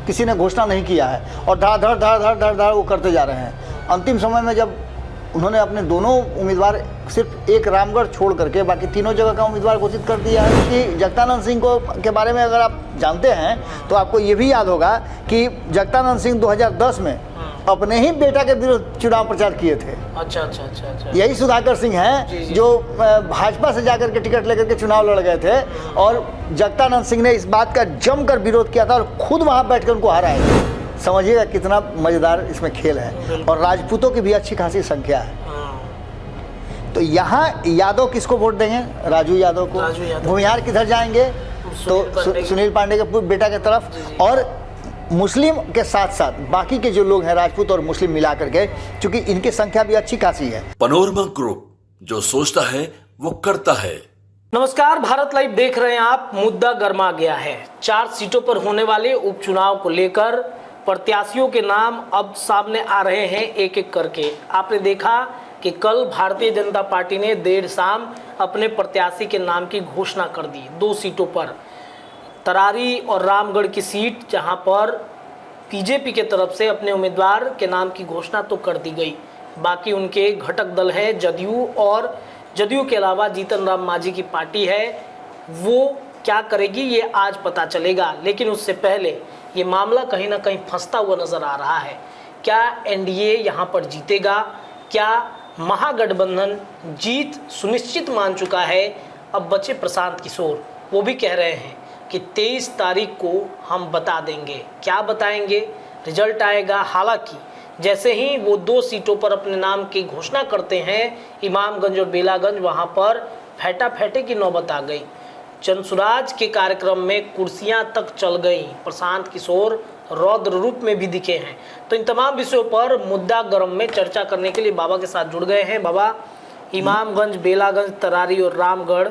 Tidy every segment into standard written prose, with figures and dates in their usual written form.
किसी ने घोषणा नहीं किया है और धड़ वो करते जा रहे हैं। अंतिम समय में जब उन्होंने अपने दोनों उम्मीदवार सिर्फ एक रामगढ़ छोड़ करके बाकी तीनों जगह का उम्मीदवार घोषित कर दिया है कि जगदानंद सिंह को के बारे में अगर आप जानते हैं तो आपको ये भी याद होगा कि जगदानंद सिंह 2010 में अपने ही बेटा के विरुद्ध चुनाव प्रचार किए थे। अच्छा। यही सुधाकर सिंह हैं जो भाजपा से जाकर के टिकट लेकर के चुनाव लड़ गए थे और जगदानंद सिंह ने इस बात का जमकर विरोध किया था और खुद वहां बैठकर उनको हराया। समझिएगा कितना मजेदार इसमें खेल है और राजपूतों की भी अच्छी खासी संख्या है। तो यहाँ यादव किसको वोट देंगे? राजू यादव को। भूमिहार किधर जाएंगे? तो सुनील पांडे के बेटा की तरफ। और मुस्लिम के साथ साथ बाकी के जो लोग हैं राजपूत और मुस्लिम मिलाकर के, क्योंकि इनकी संख्या भी अच्छी खासी है। पैनोरमा ग्रुप, जो सोचता है वो करता है। नमस्कार, भारत लाइव देख रहे हैं आप। मुद्दा गर्मा गया है। 4 सीटों पर होने वाले उपचुनाव को लेकर प्रत्याशियों के नाम अब सामने आ रहे हैं एक एक करके। आपने देखा कि कल भारतीय जनता पार्टी ने देर शाम अपने प्रत्याशी के नाम की घोषणा कर दी 2 सीटों पर, तरारी और रामगढ़ की सीट, जहां पर बीजेपी के तरफ से अपने उम्मीदवार के नाम की घोषणा तो कर दी गई। बाकी उनके घटक दल है जदयू, और जदयू के अलावा जीतन राम मांझी की पार्टी है, वो क्या करेगी ये आज पता चलेगा। लेकिन उससे पहले ये मामला कहीं ना कहीं फंसता हुआ नजर आ रहा है। क्या एनडीए यहाँ पर जीतेगा? क्या महागठबंधन जीत सुनिश्चित मान चुका है? अब बचे प्रशांत किशोर, वो भी कह रहे हैं कि 23 तारीख को हम बता देंगे। क्या बताएंगे? रिजल्ट आएगा। हालांकि जैसे ही वो 2 सीटों पर अपने नाम की घोषणा करते हैं, इमामगंज और बेलागंज, वहाँ पर फैटा की नौबत आ गई। जनसुराज के कार्यक्रम में कुर्सियां तक चल गई। प्रशांत किशोर रौद्र रूप में भी दिखे हैं। तो इन तमाम विषयों पर मुद्दा गर्म में चर्चा करने के लिए बाबा के साथ जुड़ गए हैं। बाबा, इमामगंज, बेलागंज, तरारी और रामगढ़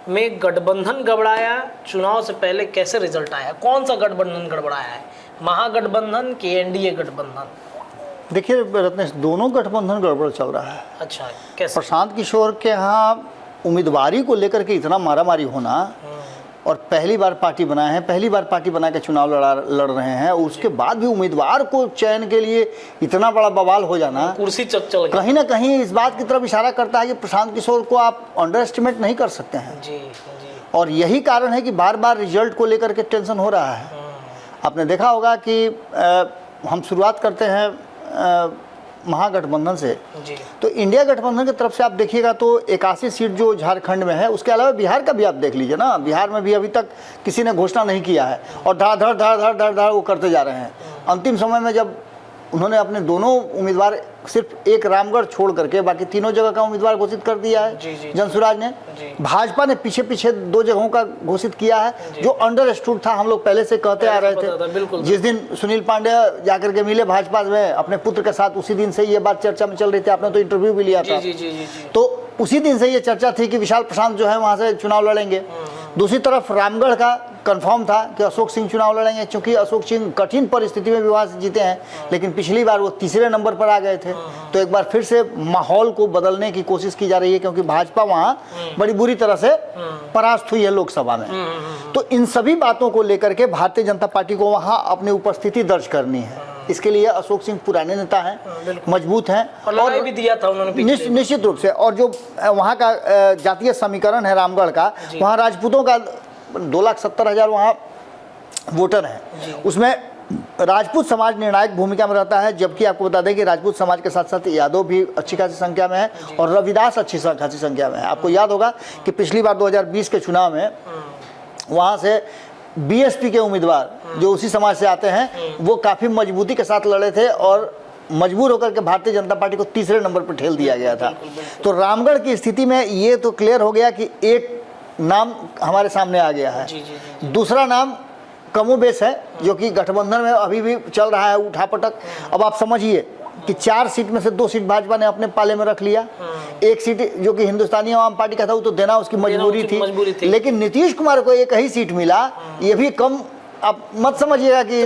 में गठबंधन गड़बड़ाया, चुनाव से पहले कैसे रिजल्ट आया? कौन सा गठबंधन गड़बड़ाया है? महागठबंधन की एनडीए गठबंधन? देखिए रत्नेश, दोनों गठबंधन गड़बड़ चल रहा है। अच्छा, कैसे? प्रशांत किशोर के यहाँ उम्मीदवारी को लेकर के इतना मारामारी होना, और पहली बार पार्टी बनाए हैं, पहली बार पार्टी बना के चुनाव लड़ रहे हैं, उसके बाद भी उम्मीदवार को चयन के लिए इतना बड़ा बवाल हो जाना, कुर्सी चल कहीं ना कहीं इस बात की तरफ इशारा करता है कि प्रशांत किशोर को आप अंडर एस्टिमेट नहीं कर सकते हैं। जी। और यही कारण है कि बार बार रिजल्ट को लेकर के टेंशन हो रहा है। आपने देखा होगा कि हम शुरुआत करते हैं महागठबंधन से, तो इंडिया गठबंधन की तरफ से आप देखिएगा तो 81 सीट जो झारखंड में है, उसके अलावा बिहार का भी आप देख लीजिए ना, बिहार में भी अभी तक किसी ने घोषणा नहीं किया है और धड़ वो करते जा रहे हैं। अंतिम समय में जब उन्होंने अपने दोनों उम्मीदवार सिर्फ एक रामगढ़ छोड़ करके बाकी तीनों जगह का उम्मीदवार घोषित कर दिया है जनसुराज ने। भाजपा ने पीछे 2 जगहों का घोषित किया है, जो अंडरस्टूड था। हम लोग पहले से कहते आ रहे थे। जिस दिन सुनील पांडे जाकर के मिले भाजपा में अपने पुत्र के साथ, उसी दिन से ये बात चर्चा में चल रही थी। आपने तो इंटरव्यू भी लिया था। तो उसी दिन से ये चर्चा थी कि विशाल प्रशांत जो है वहाँ से चुनाव लड़ेंगे। दूसरी तरफ रामगढ़ का कंफर्म था कि अशोक सिंह चुनाव लड़ेंगे, क्योंकि अशोक सिंह कठिन परिस्थिति में विवाह से जीते हैं, लेकिन पिछली बार वो 3रे नंबर पर आ गए थे। तो एक बार फिर से माहौल को बदलने की कोशिश की जा रही है, क्योंकि भाजपा वहाँ बड़ी बुरी तरह से परास्त हुई है लोकसभा में। तो इन सभी बातों को लेकर के भारतीय जनता पार्टी को वहाँ अपनी उपस्थिति दर्ज करनी है। इसके लिए अशोक सिंह पुराने नेता हैं, मजबूत हैं और भी दिया था उन्होंने निश्चित रूप से। और जो वहाँ का जातीय समीकरण है रामगढ़ का, वहाँ राजपूतों का 2,70,000 वहाँ वोटर हैं, उसमें राजपूत समाज निर्णायक भूमिका में रहता है। जबकि आपको बता दें कि राजपूत समाज के साथ साथ यादव भी अच्छी खासी संख्या में है और रविदास अच्छी खासी संख्या में है। आपको याद होगा कि पिछली बार 2020 के चुनाव में वहाँ से बीएसपी के उम्मीदवार जो उसी समाज से आते हैं, वो काफ़ी मजबूती के साथ लड़े थे और मजबूर होकर के भारतीय जनता पार्टी को 3रे नंबर पर ठेल दिया गया था। तो रामगढ़ की स्थिति में ये तो क्लियर हो गया कि एक नाम हमारे सामने आ गया है। दूसरा नाम कमोबेश है, जो कि गठबंधन में अभी भी चल रहा है उठापटक। अब आप समझिए कि 4 सीट में से 2 सीट भाजपा ने अपने पाले में रख लिया। एक सीट जो कि हिंदुस्तानी आवाम पार्टी का था, वो तो देना उसकी मजबूरी थी। लेकिन नीतीश कुमार को एक ही सीट मिला, ये भी कम आप मत समझिएगा कि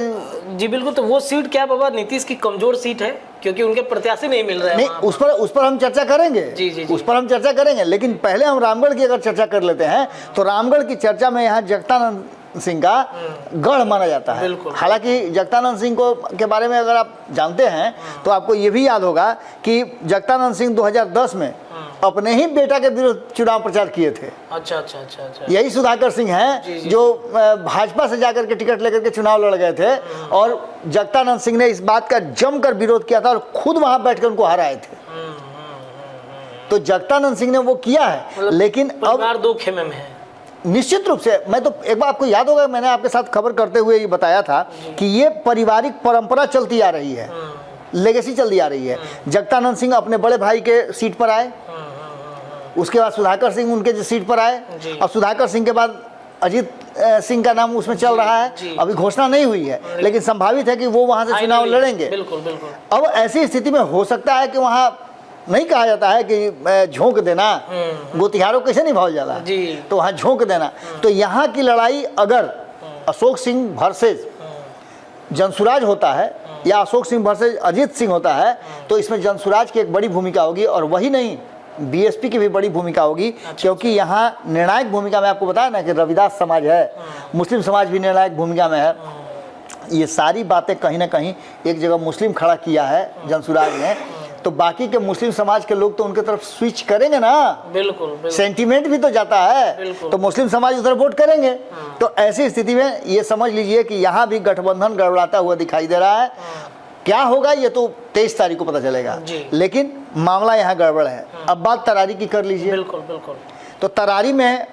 जी बिल्कुल। तो वो सीट क्या बाबा नीतीश की कमजोर सीट है, क्योंकि उनके प्रत्याशी नहीं मिल रहे हैं? नहीं, उस पर हम चर्चा करेंगे। जी। उस पर हम चर्चा करेंगे, लेकिन पहले हम रामगढ़ की अगर चर्चा कर लेते हैं तो रामगढ़ की चर्चा में यहाँ जगदानंद सिंह का गढ़ माना जाता है। बिल्कुल। हालांकि जगतानंद सिंह को के बारे में अगर आप जानते हैं तो आपको ये भी याद होगा कि जगतानंद सिंह 2010 में अपने ही बेटा के विरुद्ध चुनाव प्रचार किए थे। अच्छा अच्छा अच्छा अच्छा। यही सुधाकर सिंह जी, हैं जी। जो भाजपा से जाकर के टिकट लेकर के चुनाव लड़ गए थे और जगतानंद सिंह ने इस बात का जमकर विरोध किया था और खुद वहां बैठकर उनको हराए थे। तो जगतानंद सिंह ने वो किया है, मतलब लेकिन अब परिवार दो खेमे में है। निश्चित रूप से मैं तो एक बार आपको याद होगा मैंने आपके साथ खबर करते हुए ये बताया था कि ये पारिवारिक परंपरा चलती आ रही है, लेगेसी चलती आ रही है। जगतानंद सिंह अपने बड़े भाई के सीट पर आए, उसके बाद सुधाकर सिंह उनके सीट पर आए जी। और सुधाकर सिंह के बाद अजीत सिंह का नाम उसमें चल रहा है। जी। अभी घोषणा नहीं हुई है, लेकिन संभावित है कि वो वहां से चुनाव लड़ेंगे। बिल्कुल बिल्कुल। अब ऐसी स्थिति में हो सकता है कि वहां नहीं कहा जाता है कि झोंक देना, गोतिहारों कैसे नहीं भाव जाला जी। तो वहां झोंक देना। तो यहाँ की लड़ाई अगर अशोक सिंह वर्सेस जनसुराज होता है या अशोक सिंह वर्सेस अजीत सिंह होता है तो इसमें जनसुराज की एक बड़ी भूमिका होगी और वही नहीं बीएसपी की भी बड़ी भूमिका होगी। क्योंकि यहाँ निर्णायक भूमिका में आपको बताया ना कि रविदास समाज है, मुस्लिम समाज भी निर्णायक भूमिका में है। ये सारी बातें कहीं ना कहीं एक जगह मुस्लिम खड़ा किया है जनसुराज ने, तो बाकी के मुस्लिम समाज के लोग तो उनके तरफ स्विच करेंगे ना। बिल्कुल बिल्कुल। सेंटीमेंट भी तो जाता है, बिल्कुल। तो मुस्लिम समाज उधर वोट करेंगे। तो ऐसी स्थिति में ये समझ लीजिए कि यहाँ भी गठबंधन गड़बड़ाता हुआ दिखाई दे रहा है। क्या होगा ये तो 23 तारीख को पता चलेगा, जी। लेकिन मामला यहाँ गड़बड़ है। अब बात तरारी की कर लीजिए। बिल्कुल बिल्कुल। तो तरारी में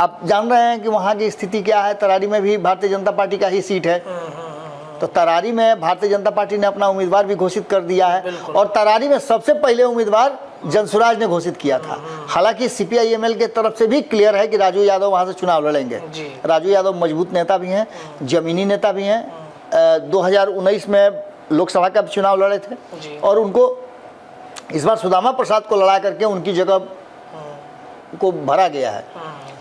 आप जान रहे हैं कि वहाँ की स्थिति क्या है। तरारी में भी भारतीय जनता पार्टी का ही सीट है। तो तरारी में भारतीय जनता पार्टी ने अपना उम्मीदवार भी घोषित कर दिया है और तरारी में सबसे पहले उम्मीदवार जनसुराज ने घोषित किया था। हालांकि सीपीआईएमएल के तरफ से भी क्लियर है कि राजू यादव वहां से चुनाव लड़ेंगे। जी। राजू यादव मजबूत नेता भी हैं, जमीनी नेता भी हैं। 2019 में लोकसभा का चुनाव लड़े थे जी। और उनको इस बार सुदामा प्रसाद को लड़ा करके उनकी जगह को भरा गया है।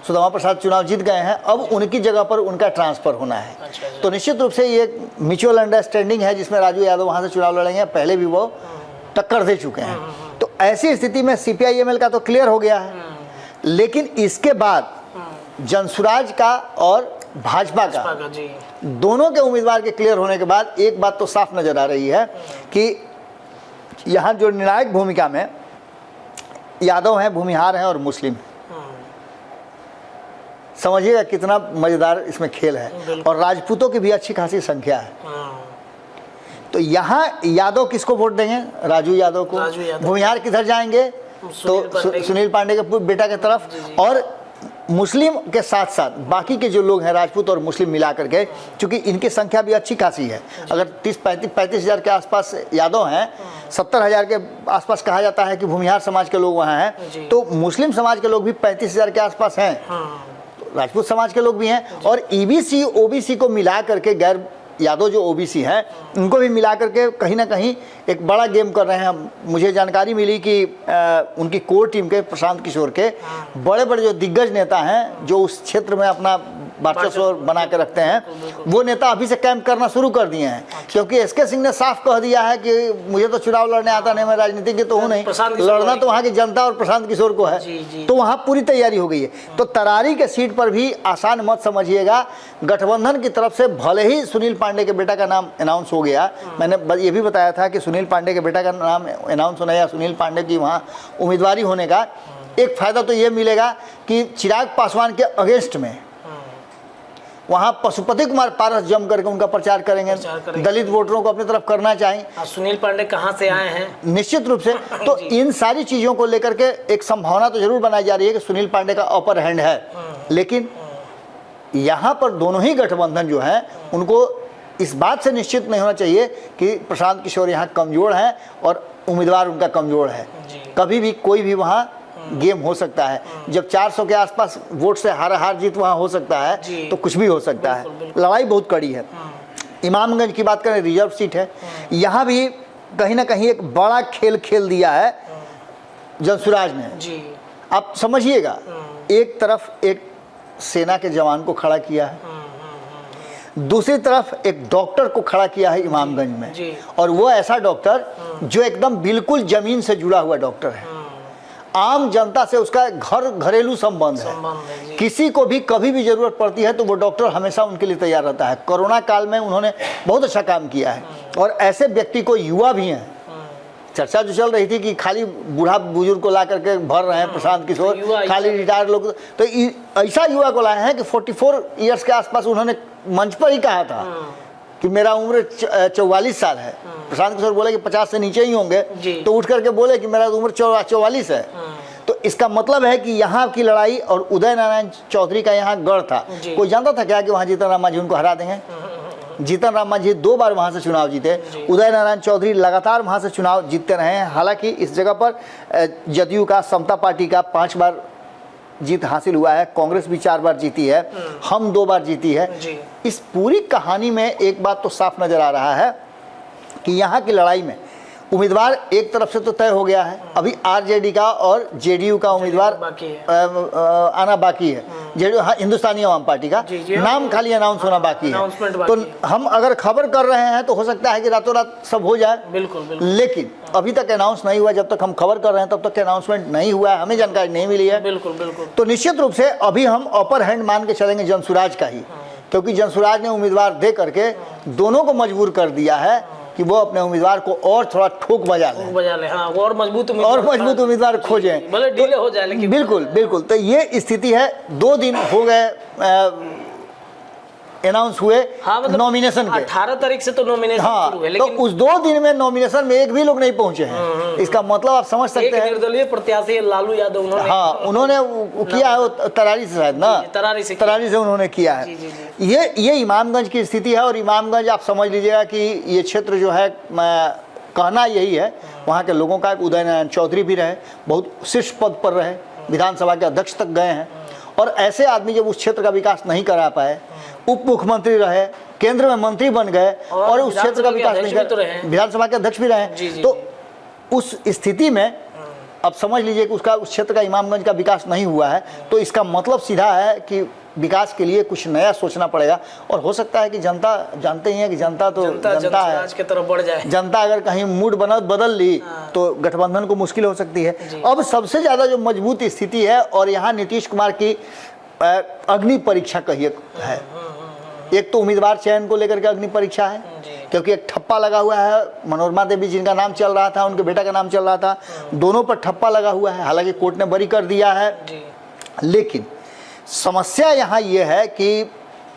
सुदामा प्रसाद चुनाव जीत गए हैं, अब उनकी जगह पर उनका ट्रांसफर होना है। अच्छा। तो निश्चित रूप से ये म्यूचुअल अंडरस्टैंडिंग है जिसमें राजू यादव वहां से चुनाव लड़ेंगे। पहले भी वो टक्कर दे चुके हैं। तो ऐसी स्थिति में सीपीआईएमएल का तो क्लियर हो गया है, लेकिन इसके बाद जनसुराज का और भाजपा का जी। दोनों के उम्मीदवार के क्लियर होने के बाद एक बात तो साफ नजर आ रही है कि यहाँ जो निर्णायक भूमिका में यादव हैं, भूमिहार हैं और मुस्लिम। समझिएगा कितना मजेदार इसमें खेल है। और राजपूतों की भी अच्छी खासी संख्या है। तो यहाँ यादव किसको वोट देंगे? राजू यादव को। राजू यादव। भूमिहार किधर जाएंगे? तो सुनील पांडे के बेटा की तरफ। और मुस्लिम के साथ साथ बाकी के जो लोग हैं राजपूत और मुस्लिम मिला करके, चूंकि इनकी संख्या भी अच्छी खासी है। अगर 35 हज़ार के आसपास यादव हैं, 70 हज़ार के आसपास कहा जाता है कि भूमिहार समाज के लोग वहाँ हैं, तो मुस्लिम समाज के लोग भी 35 हज़ार के आसपास हैं। राजपूत समाज के लोग भी हैं और ईबीसी ओबीसी को मिला करके, गैर यादव जो ओबीसी हैं उनको भी मिला करके कहीं ना कहीं एक बड़ा गेम कर रहे हैं। मुझे जानकारी मिली कि उनकी कोर टीम के प्रशांत किशोर के बड़े बड़े जो दिग्गज नेता हैं जो उस क्षेत्र में अपना वर्चस्व बना के रखते हैं, वो नेता अभी से कैंप करना शुरू कर दिए हैं। क्योंकि एसके सिंह ने साफ कह दिया है कि मुझे तो चुनाव लड़ने आता नहीं, मैं राजनीतिज्ञ तो हूँ नहीं, लड़ना तो वहाँ की जनता और प्रशांत किशोर को है। तो वहाँ पूरी तैयारी हो गई है। तो तरारी के सीट पर भी आसान मत समझिएगा। गठबंधन की तरफ से भले ही सुनील पांडे के बेटा का नाम अनाउंस हो गया, मैंने ये भी बताया था कि सुनील पांडे के बेटा का नाम अनाउंस होना या सुनील पांडे की वहाँ उम्मीदवारी होने का एक फायदा तो ये मिलेगा कि चिराग पासवान के अगेंस्ट में वहाँ पशुपति कुमार पारस जम करके उनका प्रचार करेंगे। दलित वोटरों को अपनी तरफ करना चाहिए। सुनील पांडे कहाँ से आए हैं? निश्चित रूप से। तो इन सारी चीज़ों को लेकर के एक संभावना तो जरूर बनाई जा रही है कि सुनील पांडे का अपर हैंड है। लेकिन यहाँ पर दोनों ही गठबंधन जो है उनको इस बात से निश्चित नहीं होना चाहिए कि प्रशांत किशोर यहाँ कमज़ोर हैं और उम्मीदवार उनका कमज़ोर है। कभी भी कोई भी वहाँ गेम हो सकता है। जब 400 के आसपास वोट से हार जीत वहाँ हो सकता है तो कुछ भी हो सकता है। लड़ाई बहुत कड़ी है। इमामगंज की बात करें, रिजर्व सीट है, यहाँ भी कहीं ना कहीं एक बड़ा खेल दिया है जनसुराज ने। आप समझिएगा, एक तरफ एक सेना के जवान को खड़ा किया है, दूसरी तरफ एक डॉक्टर को खड़ा किया है इमामगंज में, और वो ऐसा डॉक्टर जो एकदम बिल्कुल जमीन से जुड़ा हुआ डॉक्टर है। आम जनता से उसका घरेलू संबंध है। जी। किसी को भी कभी भी जरूरत पड़ती है तो वो डॉक्टर हमेशा उनके लिए तैयार रहता है। कोरोना काल में उन्होंने बहुत अच्छा काम किया है और ऐसे व्यक्ति को युवा भी हैं। चर्चा जो चल रही थी कि खाली बूढ़ा बुजुर्ग को ला करके भर रहे हैं प्रशांत किशोर, खाली रिटायर्ड लोग, तो ऐसा युवा को लाए हैं कि 44 इयर्स के आसपास उन्होंने मंच पर ही कहा था कि मेरा उम्र 44 साल है। प्रशांत किशोर बोले कि 50 से नीचे ही होंगे, तो उठ करके बोले कि मेरा उम्र 44 है। तो इसका मतलब है कि यहाँ की लड़ाई और उदय नारायण चौधरी का यहाँ गढ़ था। कोई जानता था क्या कि वहाँ जीतन राम मांझी उनको हरा देंगे? जीतन राम मांझी 2 बार वहाँ से चुनाव जीते, उदय नारायण चौधरी लगातार वहाँ से चुनाव जीतते रहे हैं। हालांकि इस जगह पर जदयू का, समता पार्टी का 5 बार जीत हासिल हुआ है, कांग्रेस भी 4 बार जीती है, हम 2 बार जीती है। इस पूरी कहानी में एक बात तो साफ नजर आ रहा है कि यहाँ की लड़ाई में उम्मीदवार एक तरफ से तो तय हो गया है, अभी आरजेडी का और जेडीयू का उम्मीदवार आना बाकी है। जेडीयू, हाँ, हिंदुस्तानी आवाम पार्टी का नाम खाली अनाउंस होना बाकी है। तो हम अगर खबर कर रहे हैं तो हो सकता है कि रातों रात सब हो जाए, बिल्कुल। लेकिन अभी तक अनाउंस नहीं हुआ। जब तक हम खबर कर रहे हैं तब तक अनाउंसमेंट नहीं हुआ है, हमें जानकारी नहीं मिली है। बिल्कुल। तो निश्चित रूप से अभी हम अपर हैंड मान के चलेंगे जनसुराज का ही, क्योंकि जनसुराज ने उम्मीदवार दे करके दोनों को मजबूर कर दिया है कि वो अपने उम्मीदवार को और थोड़ा ठोक बजा ले, हाँ, और मजबूत उम्मीदवार खोजें, भले डिले हो जाए लेकिन। बिल्कुल। तो ये स्थिति है। 2 दिन हो गए अनाउंस हुए, हाँ, मतलब नॉमिनेशन के 18 तारीख से तो नॉमिनेशन शुरू हुए, लेकिन तो उस 2 दिन में नॉमिनेशन में एक भी लोग नहीं पहुंचे हैं। इसका मतलब आप समझ सकते हैं। निर्दलीय प्रत्याशी लालू यादव उन्होंने किया है तरारी से, शायद ना, तरारी से उन्होंने किया है। ये इमामगंज की स्थिति है। और इमामगंज आप समझ लीजिएगा कि ये क्षेत्र जो है, कहना यही है, वहाँ के लोगों का उदय नारायण चौधरी भी रहे, बहुत शीर्ष पद पर रहे, विधानसभा के अध्यक्ष तक गए हैं। और ऐसे आदमी जब उस क्षेत्र का विकास नहीं करा पाए, उप मुख्यमंत्री रहे, केंद्र में मंत्री बन गए और उस क्षेत्र का विकास नहीं कर, विधानसभा के अध्यक्ष भी रहे, तो उस स्थिति में अब समझ लीजिए कि उस क्षेत्र का इमामगंज का विकास नहीं हुआ है। तो इसका मतलब सीधा है कि विकास के लिए कुछ नया सोचना पड़ेगा। और हो सकता है कि जनता, जानते ही हैं कि जनता है, आज की तरफ बढ़ जाए। जनता अगर कहीं मूड बदल ली तो गठबंधन को मुश्किल हो सकती है। अब सबसे ज़्यादा जो मजबूत स्थिति है, और यहाँ नीतीश कुमार की अग्नि परीक्षा कहिए है। एक तो उम्मीदवार चयन को लेकर के अग्नि परीक्षा है, क्योंकि एक ठप्पा लगा हुआ है। मनोरमा देवी जिनका नाम चल रहा था, उनके बेटा का नाम चल रहा था, दोनों पर ठप्पा लगा हुआ है। हालांकि कोर्ट ने बरी कर दिया है, लेकिन समस्या यहाँ ये है कि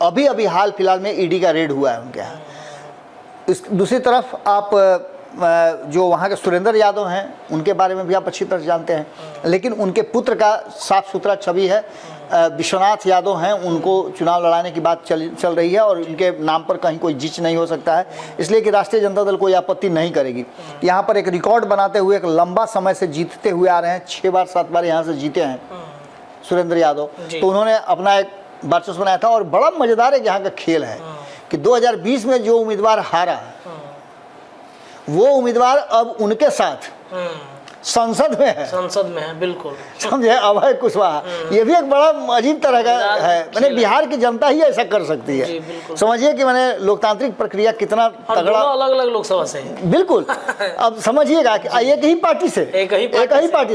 अभी हाल फिलहाल में ईडी का रेड हुआ है उनके यहाँ। दूसरी तरफ आप जो वहाँ के सुरेंद्र यादव हैं, उनके बारे में भी आप अच्छी तरह जानते हैं, लेकिन उनके पुत्र का साफ सुथरा छवि है। विश्वनाथ यादव हैं, उनको चुनाव लड़ाने की बात चल रही है और उनके नाम पर कहीं कोई जिच नहीं हो सकता है, इसलिए कि राष्ट्रीय जनता दल कोई आपत्ति नहीं करेगी। यहाँ पर एक रिकॉर्ड बनाते हुए, एक लंबा समय से जीतते हुए आ रहे हैं, 6 बार 7 बार यहाँ से जीते हैं सुरेंद्र यादव। तो उन्होंने अपना एक वर्चस्व बनाया था। और बड़ा मज़ेदार एक यहाँ का खेल है कि 2020 में जो उम्मीदवार हारा, वो उम्मीदवार अब उनके साथ संसद में है। बिल्कुल, समझे, अभय कुशवाहा। ये भी एक बड़ा अजीब तरह का है। मैंने बिहार की जनता ही ऐसा कर सकती है। समझिए कि मैंने लोकतांत्रिक प्रक्रिया कितना तगड़ा, अलग-अलग लोकसभा से, बिल्कुल। अब समझिएगा कि एक ही पार्टी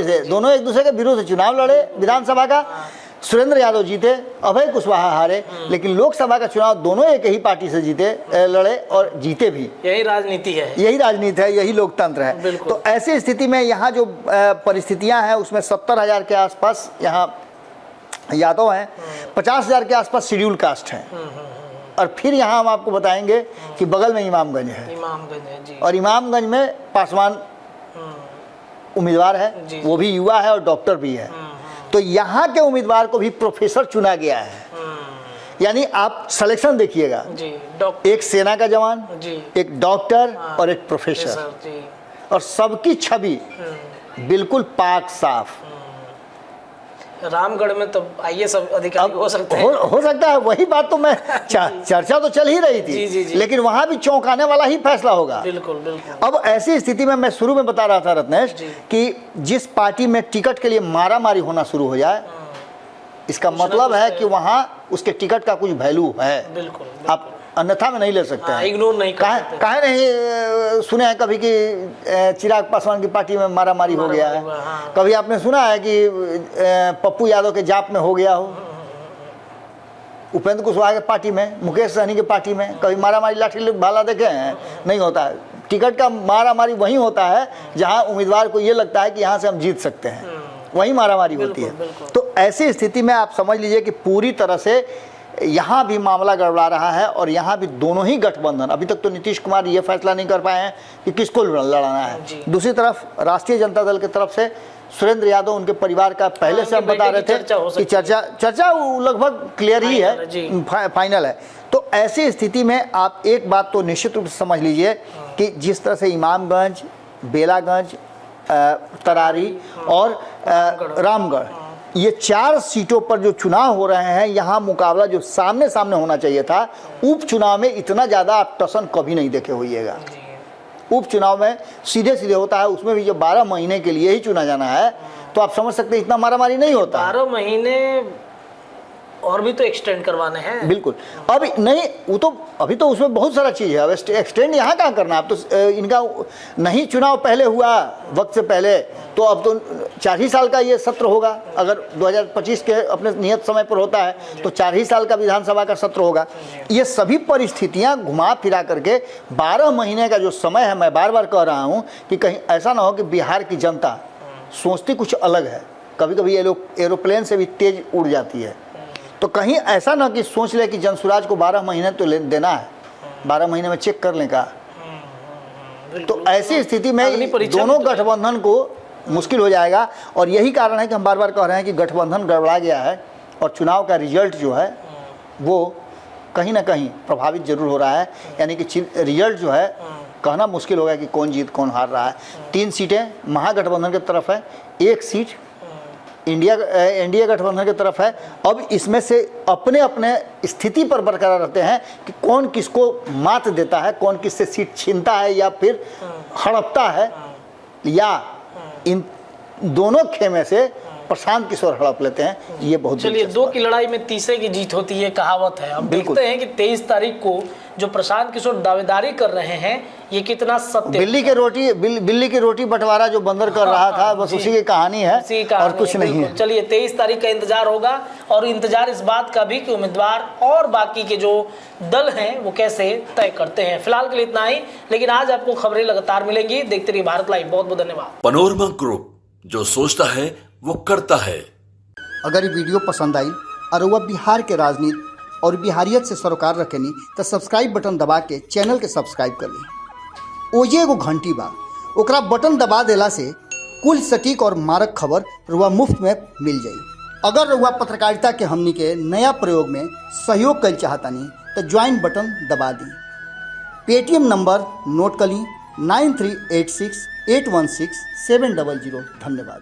से दोनों एक दूसरे के विरुद्ध चुनाव लड़े विधानसभा का। सुरेंद्र यादव जीते, अभय कुशवाहा हारे, लेकिन लोकसभा का चुनाव दोनों एक ही पार्टी से लड़े और जीते भी। यही राजनीति है, यही लोकतंत्र है। तो ऐसी स्थिति में यहाँ जो परिस्थितियां हैं, उसमें 70,000 के आसपास यहाँ यादव हैं, 50,000 के आसपास शेड्यूल कास्ट हैं। और फिर यहाँ हम आपको बताएंगे कि बगल में इमामगंज है, और इमामगंज में पासवान उम्मीदवार है, वो भी युवा है और डॉक्टर भी है। तो यहाँ के उम्मीदवार को भी प्रोफेसर चुना गया है। यानी आप सिलेक्शन देखिएगा, एक सेना का जवान, एक डॉक्टर और एक प्रोफेसर, और सबकी छवि बिल्कुल पाक साफ। रामगढ़ में तो आईएएस अधिकारी हो सकते हैं, हो सकता है। वही बात तो मैं चर्चा तो चल ही रही थी, लेकिन वहां भी चौंकाने वाला ही फैसला होगा। बिल्कुल। अब ऐसी स्थिति में मैं शुरू में बता रहा था रत्नेश कि जिस पार्टी में टिकट के लिए मारामारी होना शुरू हो जाए, इसका मतलब है कि वहां उसके टिकट का कुछ वैल्यू है। आप अन्यथा में नहीं ले सकते हैं, इग्नोर नहीं कर सकते। काहे नहीं सुने हैं कभी कि चिराग पासवान की पार्टी में मारामारी हो गया है, कभी आपने सुना है कि पप्पू यादव के जाप में हो गया हो, उपेंद्र कुशवाहा के पार्टी में, मुकेश सहनी के पार्टी में कभी मारामारी लाठी भाला देखे हैं? नहीं होता है। टिकट का मारामारी वहीं होता है जहां उम्मीदवार को ये लगता है कि यहाँ से हम जीत सकते हैं, वहीं मारामारी होती है। तो ऐसी स्थिति में आप समझ लीजिए कि पूरी तरह से यहाँ भी मामला गड़बड़ा रहा है और यहाँ भी दोनों ही गठबंधन, अभी तक तो नीतीश कुमार ये फैसला नहीं कर पाए हैं कि किसको लड़ाना है। दूसरी तरफ राष्ट्रीय जनता दल की तरफ से सुरेंद्र यादव, उनके परिवार का पहले से हम बता रहे थे कि चर्चा लगभग क्लियर ही है, फाइनल है। तो ऐसी स्थिति में आप एक बात तो निश्चित रूप से समझ लीजिए कि जिस तरह से इमामगंज, बेलागंज, तरारी और रामगढ़, ये 4 सीटों पर जो चुनाव हो रहे हैं, यहाँ मुकाबला जो सामने सामने होना चाहिए था, उपचुनाव में इतना ज़्यादा आप टसन कभी नहीं देखे होइएगा। उपचुनाव में सीधे सीधे होता है, उसमें भी जो 12 महीने के लिए ही चुना जाना है, तो आप समझ सकते हैं इतना मारामारी नहीं होता। 12 महीने और भी तो एक्सटेंड करवाने हैं। बिल्कुल, अभी नहीं, वो तो अभी तो उसमें बहुत सारा चीज़ है, अब एक्सटेंड यहाँ कहाँ करना। अब तो इनका नहीं चुनाव पहले हुआ वक्त से पहले, तो अब तो 4 ही साल का ये सत्र होगा। अगर 2025 के अपने नियत समय पर होता है तो 4 ही साल का विधानसभा का सत्र होगा। ये सभी परिस्थितियाँ घुमा फिरा करके 12 महीने का जो समय है, मैं बार बार कह रहा हूँ कि कहीं ऐसा ना हो कि बिहार की जनता सोचती कुछ अलग है, कभी कभी ये लोग एरोप्लेन से भी तेज उड़ जाती है, तो कहीं ऐसा ना कि सोच ले कि जनसुराज को 12 महीने तो देना है, 12 महीने में चेक करने का। तो ऐसी स्थिति में दोनों गठबंधन को मुश्किल हो जाएगा और यही कारण है कि हम बार बार कह रहे हैं कि गठबंधन गड़बड़ा गया है और चुनाव का रिजल्ट जो है वो कहीं ना कहीं प्रभावित जरूर हो रहा है। यानी कि रिजल्ट जो है कहना मुश्किल होगा कि कौन जीत कौन हार रहा है। 3 सीटें महागठबंधन की तरफ है, 1 सीट एनडीए गठबंधन की तरफ है। अब इसमें से अपने अपने स्थिति पर बरकरार रहते हैं कि कौन किसको मात देता है, कौन किससे सीट छीनता है या फिर हड़पता है, या इन दोनों खेमे से प्रशांत किशोर हड़प लेते हैं। ये बहुत चलिए, 2 की लड़ाई में तीसरे की जीत होती है, कहावत है। अब देखते हैं कि 23 तारीख को जो प्रशांत किशोर दावेदारी कर रहे हैं ये कितना सत्य। बिल्ली की रोटी बंटवारा जो बंदर कर रहा था, बस उसी की कहानी है और कुछ नहीं है। चलिए, 23 तारीख का इंतजार होगा और इंतजार इस बात का भी कि उम्मीदवार और बाकी के जो दल हैं वो कैसे तय करते हैं। फिलहाल के लिए इतना ही, लेकिन आज आपको खबरें लगातार मिलेंगी। देखते रहिए भारत लाइव। बहुत बहुत धन्यवाद। पनोरमा ग्रुप, जो सोचता है वो करता है। अगर ये वीडियो पसंद आई और वह बिहार के राजनीति और बिहारियत से सरोकार रखेनी तो सब्सक्राइब बटन दबा के चैनल के सब्सक्राइब कर ली। ओजे एगो घंटी बा, ओकरा बटन दबा देला से कुल सटीक और मारक खबर रुआ मुफ्त में मिल जाई। अगर रुआ पत्रकारिता के हमनी के नया प्रयोग में सहयोग कर चाहतानी तो ज्वाइन बटन दबा दी। पेटीएम नंबर नोट कर ली 9386816700। धन्यवाद।